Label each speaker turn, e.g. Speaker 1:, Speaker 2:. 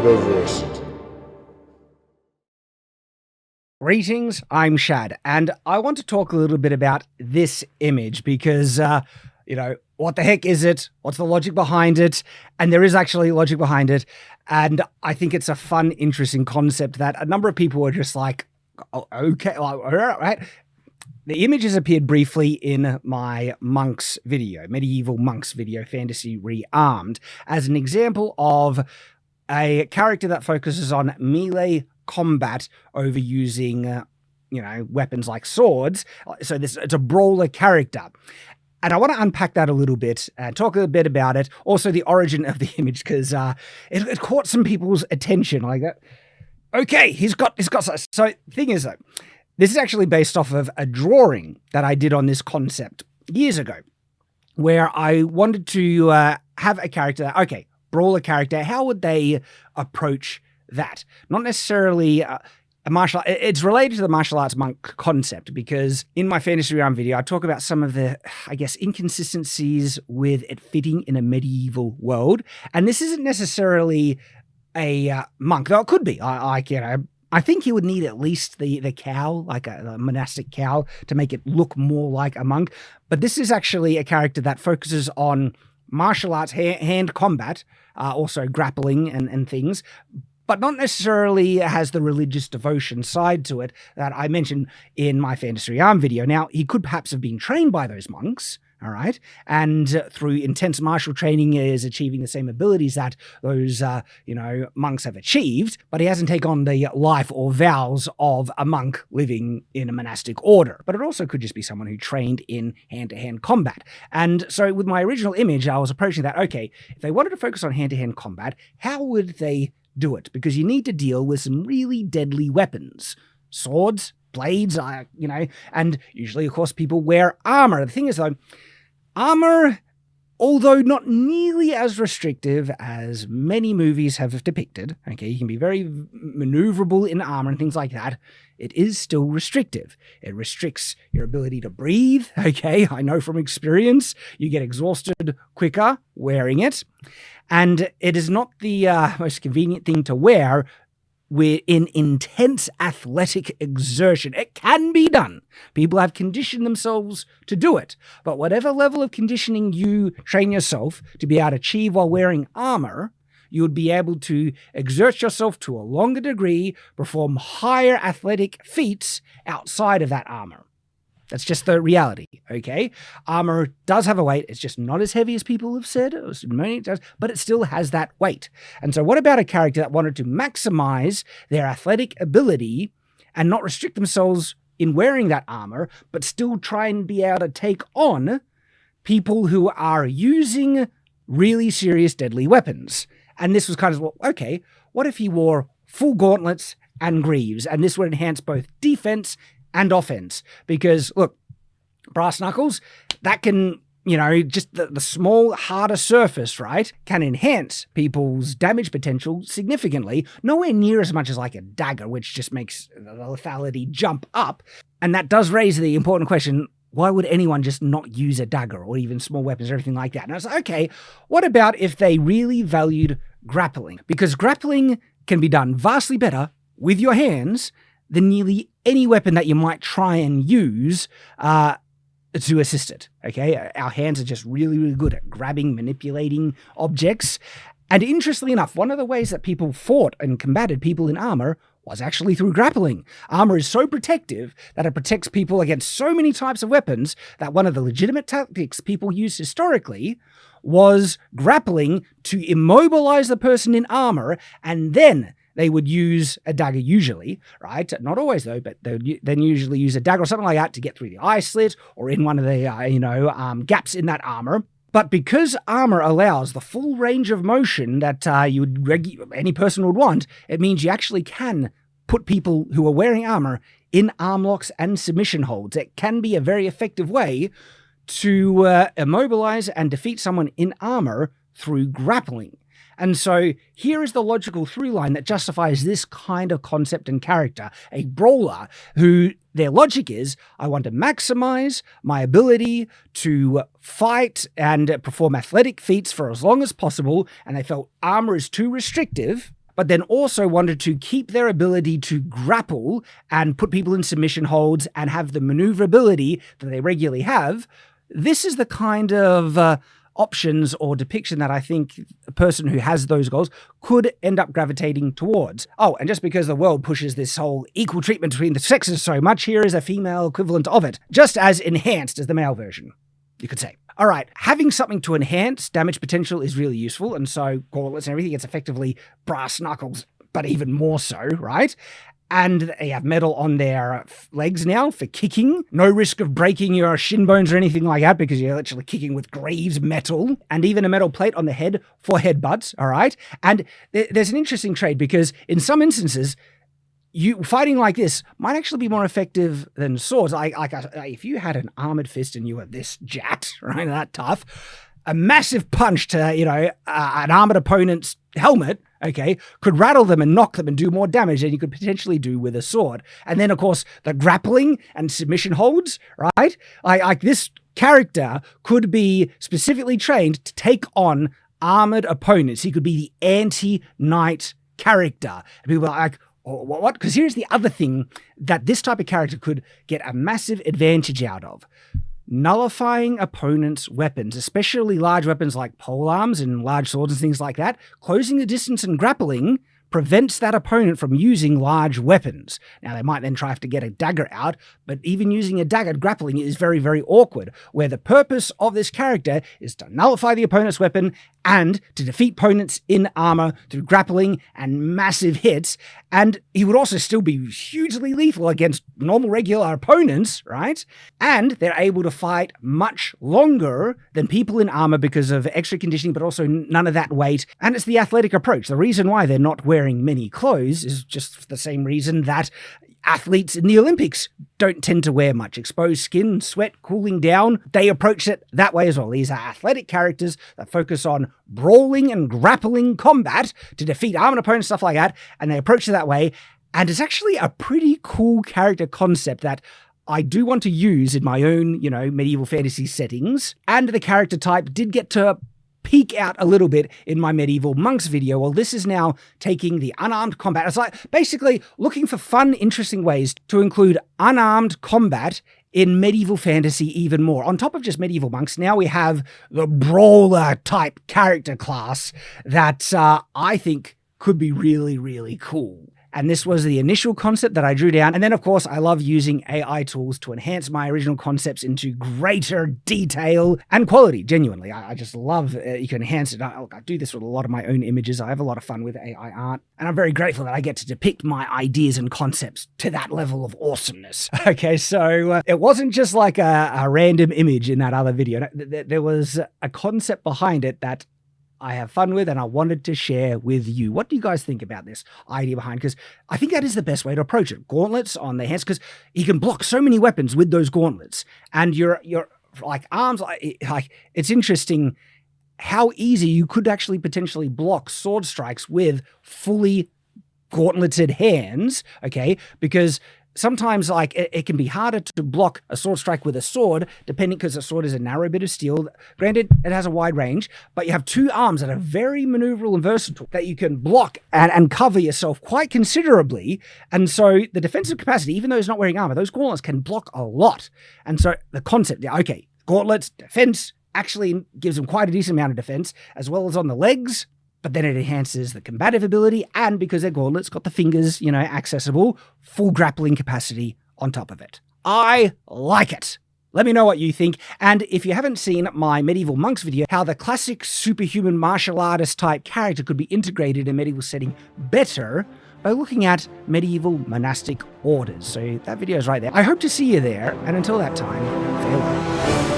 Speaker 1: Metaverse.
Speaker 2: Greetings, I'm Shad, and I want to talk a little bit about this image because, what the heck is it? What's the logic behind it? And there is actually logic behind it. And I think it's a fun, interesting concept that a number of people were just like, oh, okay, all right. The image has appeared briefly in my monks video, medieval monks video, Fantasy Rearmed, as an example of a character that focuses on melee combat over using, weapons like swords. So it's a brawler character. And I want to unpack that a little bit and talk a bit about it. Also, the origin of the image, because it caught some people's attention. Like that. Okay, he's got. So the thing is, though, this is actually based off of a drawing that I did on this concept years ago, where I wanted to have a character that, brawler character, how would they approach that? Not necessarily a martial. It's related to the martial arts monk concept because in my Fantasy Realm video, I talk about some of the, inconsistencies with it fitting in a medieval world. And this isn't necessarily a monk, though it could be. I think you would need at least the cowl, like a monastic cowl, to make it look more like a monk. But this is actually a character that focuses on martial arts, hand combat, also grappling and things, but not necessarily has the religious devotion side to it that I mentioned in my Fantasy Realm video. Now, he could perhaps have been trained by those monks, all right, and through intense martial training is achieving the same abilities that those, monks have achieved, but he hasn't taken on the life or vows of a monk living in a monastic order. But it also could just be someone who trained in hand-to-hand combat. And so with my original image, I was approaching that, if they wanted to focus on hand-to-hand combat, how would they do it? Because you need to deal with some really deadly weapons. Swords, blades, and usually, of course, people wear armor. The thing is, though, armor, although not nearly as restrictive as many movies have depicted, you can be very maneuverable in armor and things like that, it is still restrictive. It restricts your ability to breathe, I know from experience. You get exhausted quicker wearing it. And it is not the most convenient thing to wear in intense athletic exertion. It can be done. People have conditioned themselves to do it. But whatever level of conditioning you train yourself to be able to achieve while wearing armor, you would be able to exert yourself to a longer degree, perform higher athletic feats outside of that armor. That's just the reality, Armor does have a weight. It's just not as heavy as people have said, but it still has that weight. And so what about a character that wanted to maximize their athletic ability and not restrict themselves in wearing that armor, but still try and be able to take on people who are using really serious deadly weapons? And this was kind of, what if he wore full gauntlets and greaves? And this would enhance both defense and offense, because look, brass knuckles, that can, just the small, harder surface, right, can enhance people's damage potential significantly, nowhere near as much as like a dagger, which just makes the lethality jump up. And that does raise the important question, why would anyone just not use a dagger or even small weapons or anything like that? And I was like, what about if they really valued grappling? Because grappling can be done vastly better with your hands than nearly any weapon that you might try and use to assist it, Our hands are just really, really good at grabbing, manipulating objects. And interestingly enough, one of the ways that people fought and combated people in armor was actually through grappling. Armor is so protective that it protects people against so many types of weapons that one of the legitimate tactics people used historically was grappling to immobilize the person in armor, and then they would use a dagger usually, right? Not always though, but they would then usually use a dagger or something like that to get through the eye slit or in one of the, gaps in that armor. But because armor allows the full range of motion that any person would want, it means you actually can put people who are wearing armor in arm locks and submission holds. It can be a very effective way to immobilize and defeat someone in armor through grappling. And so here is the logical through line that justifies this kind of concept and character, a brawler who their logic is, I want to maximize my ability to fight and perform athletic feats for as long as possible, and they felt armor is too restrictive, but then also wanted to keep their ability to grapple and put people in submission holds and have the maneuverability that they regularly have, this is the kind of options or depiction that I think a person who has those goals could end up gravitating towards. Oh, and just because the world pushes this whole equal treatment between the sexes so much, here is a female equivalent of it, just as enhanced as the male version, you could say. All right, having something to enhance damage potential is really useful, and so gauntlets and everything, it's effectively brass knuckles, but even more so, right? And they have metal on their legs now for kicking. No risk of breaking your shin bones or anything like that because you're literally kicking with Greaves metal. And even a metal plate on the head for headbutts, all right? And there's an interesting trade because in some instances, you fighting like this might actually be more effective than swords. If you had an armored fist and you were this jacked, right, that tough, a massive punch to, an armored opponent's helmet, okay, could rattle them and knock them and do more damage than you could potentially do with a sword. And then, of course, the grappling and submission holds, right? Like this character could be specifically trained to take on armored opponents. He could be the anti-knight character. And people are like, oh, what? Because here's the other thing that this type of character could get a massive advantage out of. Nullifying opponents' weapons, especially large weapons like polearms and large swords and things like that. Closing the distance and grappling prevents that opponent from using large weapons. Now, they might then try to get a dagger out, but even using a dagger, grappling is very, very awkward, where the purpose of this character is to nullify the opponent's weapon and to defeat opponents in armor through grappling and massive hits. And he would also still be hugely lethal against normal, regular opponents, right? And they're able to fight much longer than people in armor because of extra conditioning, but also none of that weight. And it's the athletic approach. The reason why they're not wearing many clothes is just the same reason that athletes in the Olympics don't tend to wear much. Exposed skin, sweat, cooling down. They approach it that way as well. These are athletic characters that focus on brawling and grappling combat to defeat armored opponents, stuff like that. And they approach it that way. And it's actually a pretty cool character concept that I do want to use in my own, medieval fantasy settings. And the character type did get to peek out a little bit in my medieval monks video. Well, this is now taking the unarmed combat. It's like basically looking for fun, interesting ways to include unarmed combat in medieval fantasy even more. On top of just medieval monks, now we have the brawler type character class that I think could be really, really cool. And this was the initial concept that I drew down. And then, of course, I love using AI tools to enhance my original concepts into greater detail and quality, genuinely. I just love you can enhance it. I do this with a lot of my own images. I have a lot of fun with AI art. And I'm very grateful that I get to depict my ideas and concepts to that level of awesomeness. Okay, so it wasn't just like a random image in that other video. There was a concept behind it that I have fun with and I wanted to share with you. What do you guys think about this idea behind? Because I think that is the best way to approach it. Gauntlets on the hands, because he can block so many weapons with those gauntlets. And your like arms, like it's interesting how easy you could actually potentially block sword strikes with fully gauntleted hands, okay? Because sometimes it can be harder to block a sword strike with a sword, depending, because a sword is a narrow bit of steel. Granted, it has a wide range, but you have two arms that are very maneuverable and versatile that you can block and cover yourself quite considerably. And so the defensive capacity, even though he's not wearing armor, those gauntlets can block a lot. And so the concept, okay, gauntlets, defense, actually gives them quite a decent amount of defense, as well as on the legs. But then it enhances the combative ability, and because their gauntlets got the fingers, accessible, full grappling capacity on top of it. I like it. Let me know what you think. And if you haven't seen my medieval monks video, how the classic superhuman martial artist type character could be integrated in a medieval setting better by looking at medieval monastic orders. So that video is right there. I hope to see you there. And until that time, farewell.